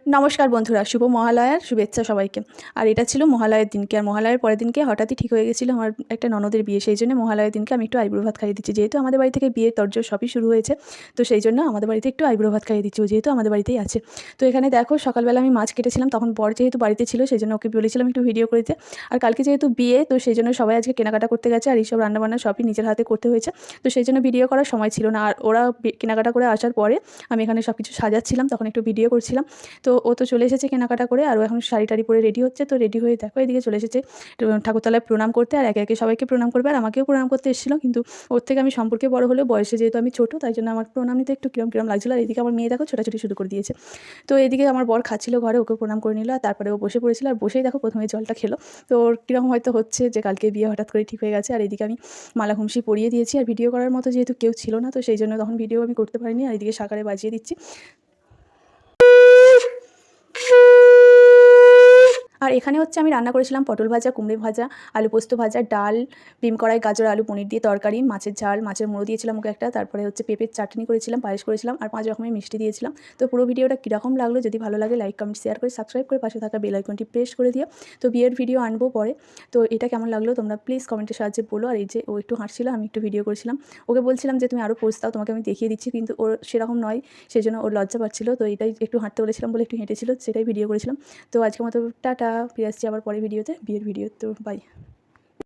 নমস্কার বন্ধুরা, শুভ মহালয়ার শুভেচ্ছা সবাইকে। আর এটা ছিল মহালয়ার দিনকে, আর মহালয়ার পরের দিনকে হঠাৎই ঠিক হয়ে গেছিলো আমার একটা ননদের বিয়ে। সেই জন্য মহালয়ার দিনকে আমি একটু আইবুড়ো ভাত খাইয়ে দিচ্ছি। যেহেতু আমাদের বাড়ি থেকে বিয়ের তোড়জোড় সবই শুরু হয়েছে, তো সেই জন্য আমাদের বাড়িতে একটু আইবুড়ো ভাত খাইয়ে দিচ্ছি, ও যেহেতু আমাদের বাড়িতেই আছে। তো এখানে দেখো, সকালবেলা আমি মাছ কেটেছিলাম, তখন বর যেহেতু বাড়িতে ছিল সেই জন্য ওকে বলেছিলাম একটু ভিডিও করে দিতে। আর কালকে যেহেতু বিয়ে, তো সেই জন্য সবাই আজকে কেনাকাটা করতে গেছে, আর এইসব রান্নাবান্না সবই নিজের হাতে করতে হয়েছে। তো সেই জন্য ভিডিও করার সময় ছিল না। আর ওরা কেনাকাটা করে আসার পরে আমি এখানে সব কিছু সাজাচ্ছিলাম, তখন একটু ভিডিও করছিলাম। তো ও তো চলে এসেছে কেনাকাটা করে, আর ও এখন শাড়ি টাড়ি পরে রেডি হচ্ছে। তো রেডি হয়ে দেখো এদিকে চলে এসেছে ঠাকুরতলায় প্রণাম করতে, আর একে একে সবাইকে প্রণাম করবে, আর আমাকেও প্রণাম করতে এসেছিলো। কিন্তু ওর থেকে আমি সম্পর্কে বড় হলেও বয়সে যেহেতু আমি ছোটো, তাই জন্য আমার প্রণাম নিতে একটু কিরম কিরম লাগছিলো। আর এদিকে আমার মেয়ে দেখো ছোটাছুটি শুরু করে দিয়েছে। তো এদিকে আমার বর খাচ্ছিল ঘরে, ওকে প্রণাম করে নিল, আর তারপরে ও বসে পড়েছিল। আর বসেই দেখো প্রথমে জলটা খেলো। তো ওর কীরকম হয়তো হচ্ছে যে কালকে বিয়ে হঠাৎ করে ঠিক হয়ে গেছে। আর এদিকে আমি মালা ঘুমসি পরিয়ে দিয়েছি, আর ভিডিও করার মতো যেহেতু কেউ ছিল না, তো সেই জন্য তখন ভিডিও আমি করতে পারিনি। আর এদিকে সাকারে বাজিয়ে দিচ্ছি। আর এখানে হচ্ছে আমি রান্না করেছিলাম পটল ভাজা, কুমড়ো ভাজা, আলু পোস্ত ভাজা, ডাল, ডিম কড়াই, গাজর আলু পনির দিয়ে তরকারি, মাছের ঝাল, মাছের মুড়ো দিয়েছিলাম ওকে একটা, তারপরে হচ্ছে পেঁপের চাটনি করেছিলাম, পায়েস করেছিলাম, আর 5 রকমের মিষ্টি দিয়েছিলাম। তো পুরো ভিডিওটা কীরকম লাগলো, যদি ভালো লাগে লাইক কমেন্ট শেয়ার করে সাবস্ক্রাইব করে পাশে থাকা বেল আইকনটি প্রেস করে দিও। তো বিয়ের ভিডিও আনবো পরে। তো এটা কেমন লাগলো তোমরা প্লিজ কমেন্টের সাহায্যে বলো। আর এই যে ও একটু হাঁটছিল, আমি একটু ভিডিও করেছিলাম, ওকে বলছিলাম যে তুমি আরও পোজ দাও, তোমাকে আমি দেখিয়ে দিচ্ছি, কিন্তু ওর সেরকম নয়, সেই জন্য ওর লজ্জা পাচ্ছিল। তো এটাই একটু হাঁটতে বলেছিলাম বলে একটু হেঁটেছিল, সেটাই ভিডিও করেছিলাম। তো আজকের মতো টাটা, ফিরে আসছি আবার পরে ভিডিওতে, বিয়ের ভিডিও। তো বাই।